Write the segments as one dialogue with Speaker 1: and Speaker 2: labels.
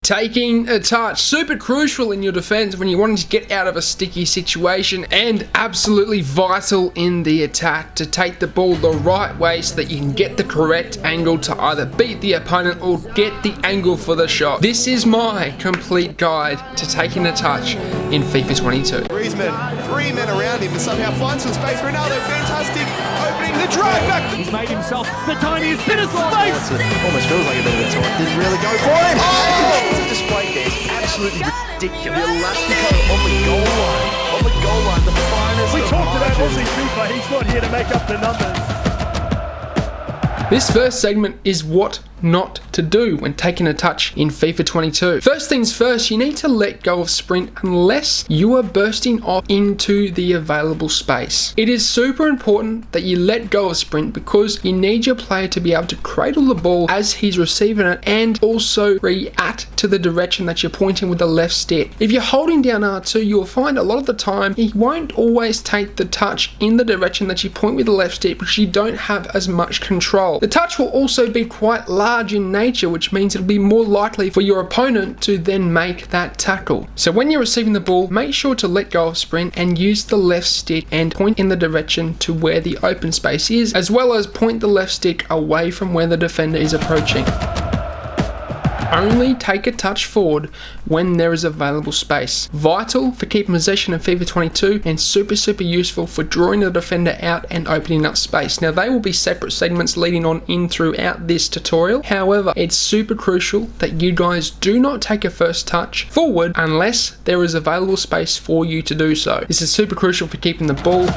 Speaker 1: Taking a touch, super crucial in your defense when you're wanting to get out of a sticky situation, and absolutely vital in the attack to take the ball the right way so that you can get the correct angle to either beat the opponent or get the angle for the shot. This is my complete guide to taking a touch in FIFA 22.
Speaker 2: Griezmann, 3 men around him, and somehow finds some space. Ronaldo, fantastic, opening the drive back.
Speaker 3: He's made himself the tiniest bit of space.
Speaker 2: It almost feels like a bit of a taunt. Didn't really go for him. Oh! The display there is absolutely ridiculous. The Elastico on the goal line. On the goal line, the finest.
Speaker 3: We talked about AussieFIFA. He's not here to make up the numbers.
Speaker 1: This first segment is what not to do when taking a touch in FIFA 22. First things first, you need to let go of sprint unless you are bursting off into the available space. It is super important that you let go of sprint because you need your player to be able to cradle the ball as he's receiving it and also react to the direction that you're pointing with the left stick. If you're holding down R2, you'll find a lot of the time he won't always take the touch in the direction that you point with the left stick because you don't have as much control. The touch will also be quite large in nature, which means it'll be more likely for your opponent to then make that tackle. So when you're receiving the ball, make sure to let go of sprint and use the left stick and point in the direction to where the open space is, as well as point the left stick away from where the defender is approaching. Only take a touch forward when there is available space. Vital for keeping possession in FIFA 22 and super useful for drawing the defender out and opening up space. Now they will be separate segments leading on in throughout this tutorial. However, it's super crucial that you guys do not take a first touch forward unless there is available space for you to do so. This is super crucial for keeping the ball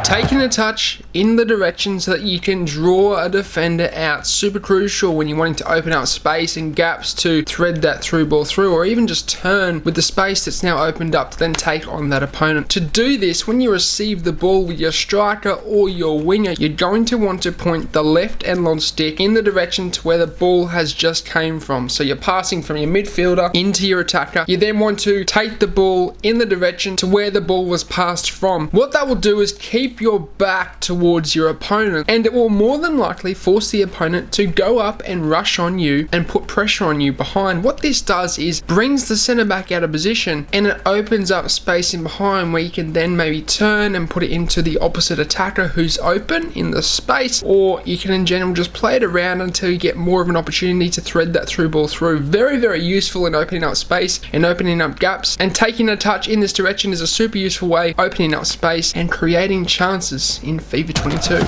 Speaker 1: taking a touch in the direction so that you can draw a defender out. Super crucial when you're wanting to open up space and gaps to thread that through ball through, or even just turn with the space that's now opened up to then take on that opponent. To do this, when you receive the ball with your striker or your winger, you're going to want to point the left analog stick in the direction to where the ball has just came from. So you're passing from your midfielder into your attacker. You then want to take the ball in the direction to where the ball was passed from. What that will do is keep your back towards your opponent, and it will more than likely force the opponent to go up and rush on you and put pressure on you behind. What this does is brings the centre back out of position, and it opens up space in behind where you can then maybe turn and put it into the opposite attacker who's open in the space, or you can in general just play it around until you get more of an opportunity to thread that through ball through. Very useful in opening up space and opening up gaps, and taking a touch in this direction is a super useful way opening up space and creating chances in FIFA 22.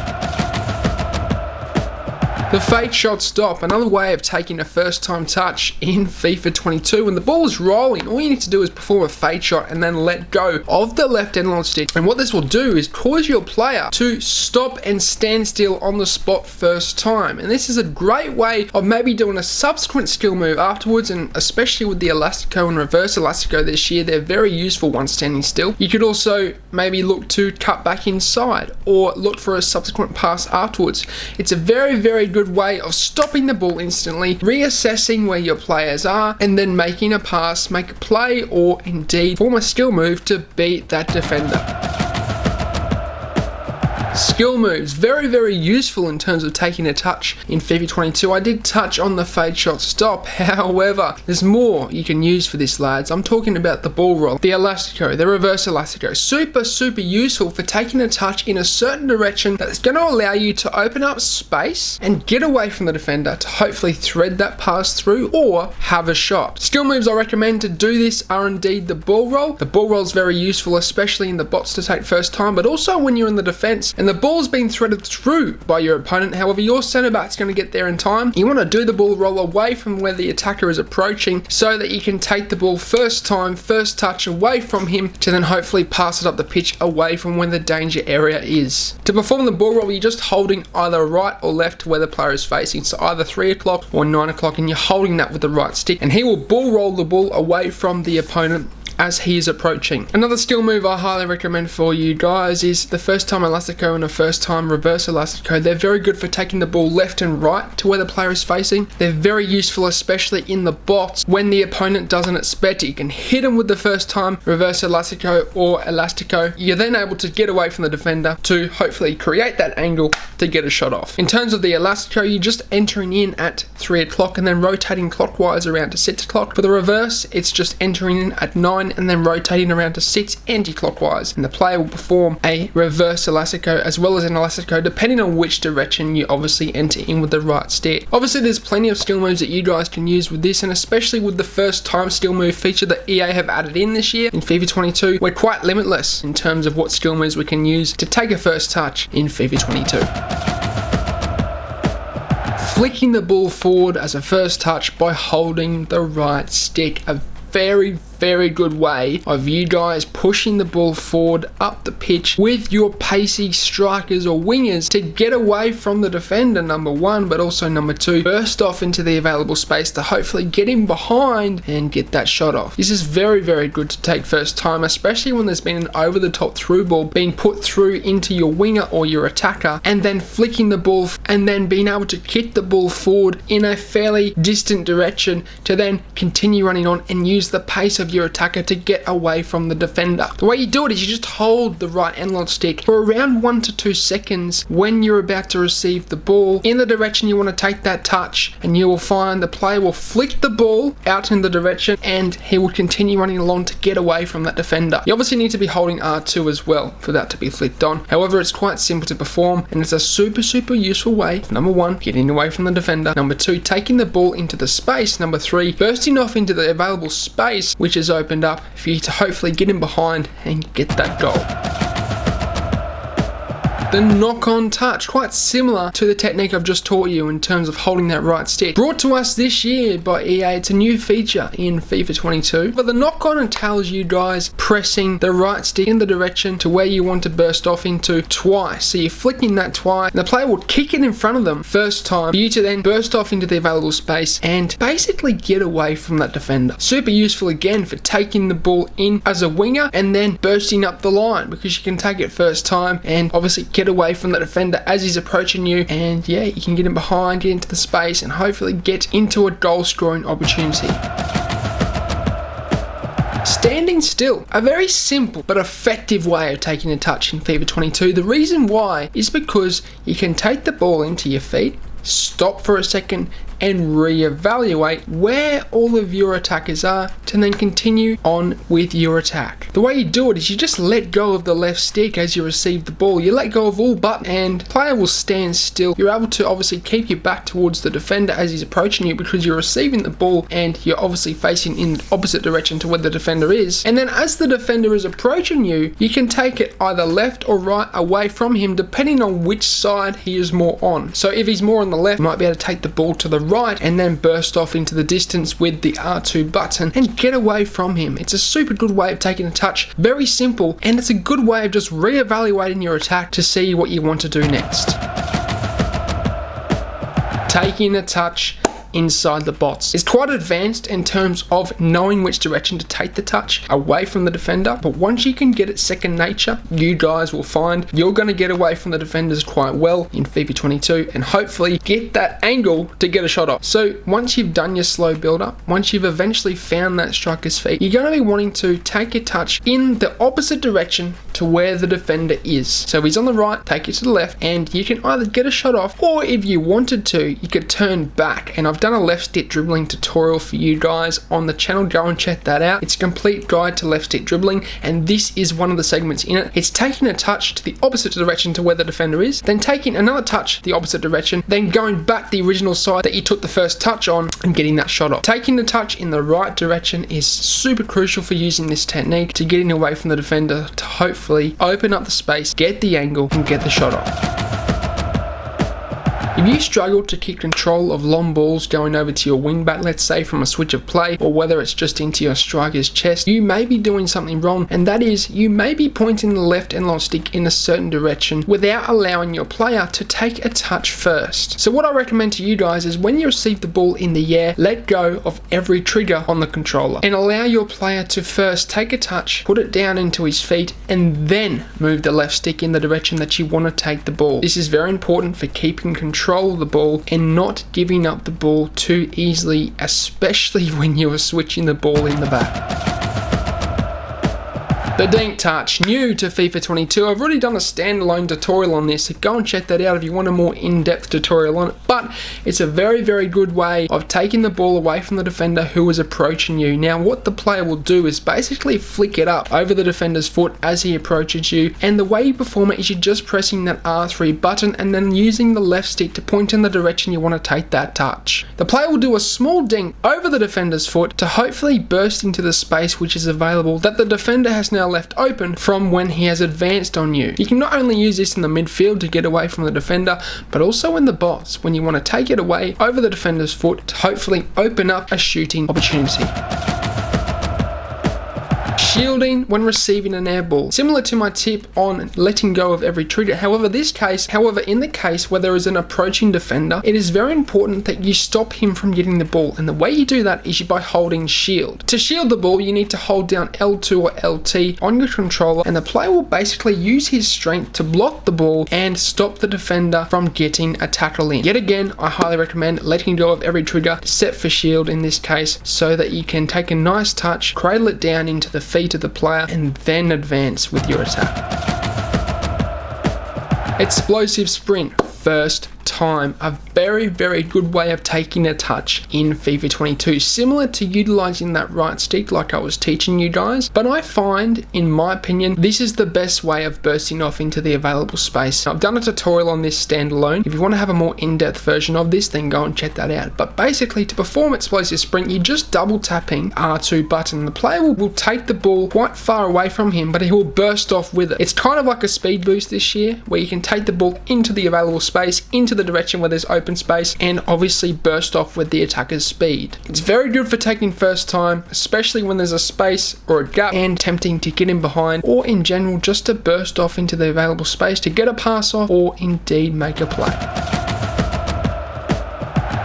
Speaker 1: The fake shot stop, another way of taking a first time touch in FIFA 22. When the ball is rolling, all you need to do is perform a fade shot and then let go of the left analog stick. And what this will do is cause your player to stop and stand still on the spot first time. And this is a great way of maybe doing a subsequent skill move afterwards, and especially with the Elastico and reverse Elastico this year, they're very useful once standing still. You could also maybe look to cut back inside or look for a subsequent pass afterwards. It's a very good way of stopping the ball instantly, reassessing where your players are, and then making a pass, make a play, or indeed form a skill move to beat that defender. Skill moves, very useful in terms of taking a touch in FIFA 22. I did touch on the fade shot stop, however, there's more you can use for this, lads. I'm talking about the ball roll, the Elastico, the reverse Elastico. Super useful for taking a touch in a certain direction that's going to allow you to open up space and get away from the defender to hopefully thread that pass through or have a shot. Skill moves I recommend to do this are indeed the ball roll. The ball roll is very useful, especially in the bots to take first time, but also when you're in the defense and the ball's been threaded through by your opponent. However, your centre back's going to get there in time. You want to do the ball roll away from where the attacker is approaching so that you can take the ball first time, first touch away from him to then hopefully pass it up the pitch away from where the danger area is. To perform the ball roll, you're just holding either right or left to where the player is facing, so either 3 o'clock or 9 o'clock, and you're holding that with the right stick, and he will ball roll the ball away from the opponent as he is approaching. Another skill move I highly recommend for you guys is the first time elastico and a first time reverse elastico. They're very good for taking the ball left and right to where the player is facing. They're very useful, especially in the box when the opponent doesn't expect it. You can hit them with the first time reverse elastico or elastico. You're then able to get away from the defender to hopefully create that angle to get a shot off. In terms of the elastico, you're just entering in at 3 o'clock and then rotating clockwise around to 6 o'clock. For the reverse, it's just entering in at 9 and then rotating around to 6 anti-clockwise, and the player will perform a reverse elastico as well as an elastico depending on which direction you obviously enter in with the right stick. Obviously there's plenty of skill moves that you guys can use with this, and especially with the first time skill move feature that EA have added in this year in FIFA 22, we're quite limitless in terms of what skill moves we can use to take a first touch in FIFA 22. Flicking the ball forward as a first touch by holding the right stick. A very good way of you guys pushing the ball forward up the pitch with your pacey strikers or wingers to get away from the defender, number one, but also number two, burst off into the available space to hopefully get in behind and get that shot off. This is very good to take first time, especially when there's been an over the top through ball being put through into your winger or your attacker, and then flicking the ball and then being able to kick the ball forward in a fairly distant direction to then continue running on and use the pace of your attacker to get away from the defender. The way you do it is you just hold the right analog stick for around 1 to 2 seconds when you're about to receive the ball in the direction you want to take that touch, and you will find the player will flick the ball out in the direction and he will continue running along to get away from that defender. You obviously need to be holding R2 as well for that to be flicked on. However, it's quite simple to perform, and it's a super useful way of, number one, getting away from the defender, number two, taking the ball into the space, number three, bursting off into the available space which is opened up for you to hopefully get in behind and get that goal. The knock-on touch, quite similar to the technique I've just taught you in terms of holding that right stick. Brought to us this year by EA, it's a new feature in FIFA 22. But the knock-on entails you guys pressing the right stick in the direction to where you want to burst off into twice. So you're flicking that twice, and the player will kick it in front of them first time for you to then burst off into the available space and basically get away from that defender. Super useful again for taking the ball in as a winger and then bursting up the line, because you can take it first time and obviously get away from the defender as he's approaching you, and yeah, you can get in behind, get into the space, and hopefully get into a goal scoring opportunity. Standing still, a very simple but effective way of taking a touch in FIFA 22. The reason why is because you can take the ball into your feet, stop for a second, and reevaluate where all of your attackers are to then continue on with your attack. The way you do it is you just let go of the left stick as you receive the ball. You let go of all but, and player will stand still. You're able to obviously keep your back towards the defender as he's approaching you, because you're receiving the ball and you're obviously facing in the opposite direction to where the defender is. And then as the defender is approaching you, you can take it either left or right away from him depending on which side he is more on. So if he's more on the left, you might be able to take the ball to the right and then burst off into the distance with the R2 button and get away from him. It's a super good way of taking a touch, very simple, and it's a good way of just re-evaluating your attack to see what you want to do next. Taking a touch inside the box is quite advanced in terms of knowing which direction to take the touch away from the defender, but once you can get it second nature, you guys will find you're going to get away from the defenders quite well in FIFA 22 and hopefully get that angle to get a shot off. So once you've done your slow build up, once you've eventually found that striker's feet, you're going to be wanting to take a touch in the opposite direction to where the defender is. So if he's on the right, take it to the left, and you can either get a shot off, or if you wanted to, you could turn back. And I've done a left stick dribbling tutorial for you guys on the channel. Go and check that out. It's a complete guide to left stick dribbling, and this is one of the segments in it. It's taking a touch to the opposite direction to where the defender is, then taking another touch the opposite direction, then going back the original side that you took the first touch on and getting that shot off. Taking the touch in the right direction is super crucial for using this technique to getting away from the defender to hopefully open up the space, get the angle, and get the shot off. If you struggle to keep control of long balls going over to your wingback, let's say from a switch of play, or whether it's just into your striker's chest, you may be doing something wrong, and that is you may be pointing the left analog stick in a certain direction without allowing your player to take a touch first. So what I recommend to you guys is when you receive the ball in the air, let go of every trigger on the controller and allow your player to first take a touch, put it down into his feet, and then move the left stick in the direction that you want to take the ball. This is very important for keeping control of the ball and not giving up the ball too easily, especially when you are switching the ball in the back. The dink touch, new to FIFA 22. I've already done a standalone tutorial on this, so go and check that out if you want a more in-depth tutorial on it, but it's a very, very good way of taking the ball away from the defender who is approaching you. Now, what the player will do is basically flick it up over the defender's foot as he approaches you, and the way you perform it is you're just pressing that R3 button and then using the left stick to point in the direction you want to take that touch. The player will do a small dink over the defender's foot to hopefully burst into the space which is available that the defender has now left open from when he has advanced on you. You can not only use this in the midfield to get away from the defender, but also in the box when you want to take it away over the defender's foot to hopefully open up a shooting opportunity. Shielding when receiving an air ball. Similar to my tip on letting go of every trigger. However, in the case where there is an approaching defender, it is very important that you stop him from getting the ball. And the way you do that is by holding shield. To shield the ball, you need to hold down L2 or LT on your controller, and the player will basically use his strength to block the ball and stop the defender from getting a tackle in. Yet again, I highly recommend letting go of every trigger set for shield in this case, so that you can take a nice touch, cradle it down into the feet of the player, and then advance with your attack. Explosive sprint, first time, a very, very good way of taking a touch in FIFA 22, similar to utilizing that right stick like I was teaching you guys, but I find, in my opinion, this is the best way of bursting off into the available space. I've done a tutorial on this standalone. If you want to have a more in-depth version of this, then go and check that out. But basically, to perform explosive sprint, you're just double tapping R2 button. The player will take the ball quite far away from him, but he will burst off with it. It's kind of like a speed boost this year, where you can take the ball into the available space, into the direction where there's open space, and obviously burst off with the attacker's speed. It's very good for taking first time, especially when there's a space or a gap and tempting to get in behind, or in general just to burst off into the available space to get a pass off or indeed make a play.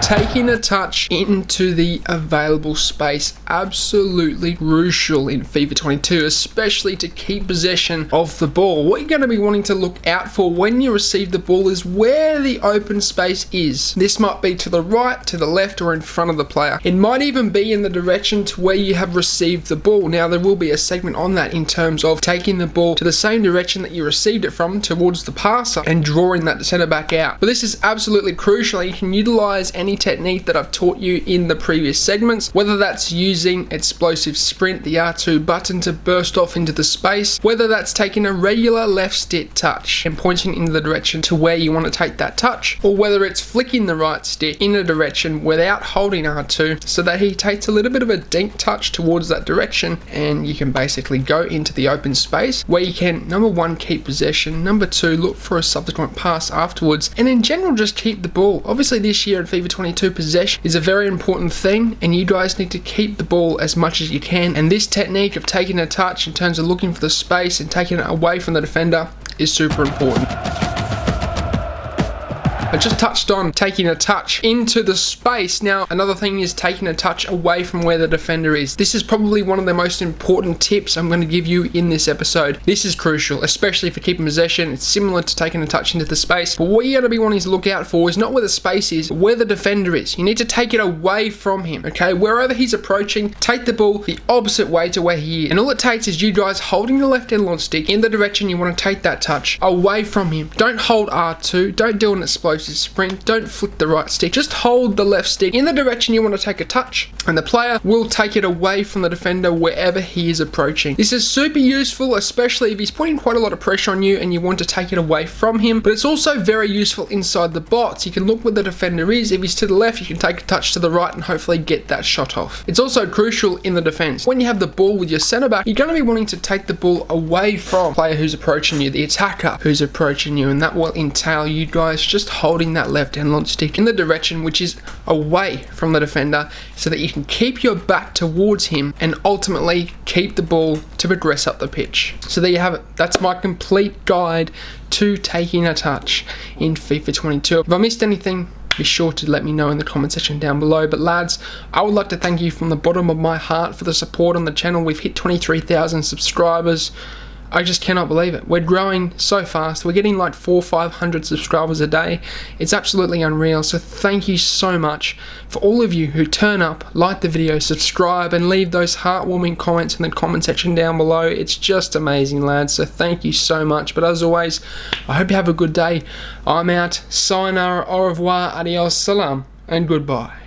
Speaker 1: Taking a touch into the available space, absolutely crucial in FIFA 22, especially to keep possession of the ball. What you're going to be wanting to look out for when you receive the ball is where the open space is. This might be to the right, to the left, or in front of the player. It might even be in the direction to where you have received the ball. Now, there will be a segment on that in terms of taking the ball to the same direction that you received it from towards the passer and drawing that centre back out. But this is absolutely crucial. You can utilize any technique that I've taught you in the previous segments, whether that's using explosive sprint, the R2 button to burst off into the space, whether that's taking a regular left stick touch and pointing in the direction to where you want to take that touch, or whether it's flicking the right stick in a direction without holding R2 so that he takes a little bit of a dink touch towards that direction, and you can basically go into the open space where you can, number one, keep possession, number two, look for a subsequent pass afterwards, and in general just keep the ball. Obviously this year at FIFA 22, possession is a very important thing, and you guys need to keep the ball as much as you can, and this technique of taking a touch in terms of looking for the space and taking it away from the defender is super important. I just touched on taking a touch into the space. Now, another thing is taking a touch away from where the defender is. This is probably one of the most important tips I'm going to give you in this episode. This is crucial, especially for keeping possession. It's similar to taking a touch into the space, but what you're going to be wanting to look out for is not where the space is, but where the defender is. You need to take it away from him, okay? Wherever he's approaching, take the ball the opposite way to where he is. And all it takes is you guys holding the left analog stick in the direction you want to take that touch away from him. Don't hold R2, don't do an explosive sprint, don't flick the right stick, just hold the left stick in the direction you want to take a touch, and the player will take it away from the defender wherever he is approaching. This is super useful, especially if he's putting quite a lot of pressure on you and you want to take it away from him, but it's also very useful inside the box. You can look where the defender is. If he's to the left, you can take a touch to the right and hopefully get that shot off. It's also crucial in the defense. When you have the ball with your centre back, you're going to be wanting to take the ball away from the player who's approaching you, the attacker who's approaching you, and that will entail you guys just hold holding that left analog stick in the direction which is away from the defender so that you can keep your back towards him and ultimately keep the ball to progress up the pitch. So there you have it. That's my complete guide to taking a touch in FIFA 22. If I missed anything, be sure to let me know in the comment section down below. But lads, I would like to thank you from the bottom of my heart for the support on the channel. We've hit 23,000 subscribers. I just cannot believe it. We're growing so fast. We're getting like 400 or 500 subscribers a day. It's absolutely unreal. So thank you so much for all of you who turn up, like the video, subscribe, and leave those heartwarming comments in the comment section down below. It's just amazing, lads. So thank you so much. But as always, I hope you have a good day. I'm out. Sayonara, au revoir, adios, salam, and goodbye.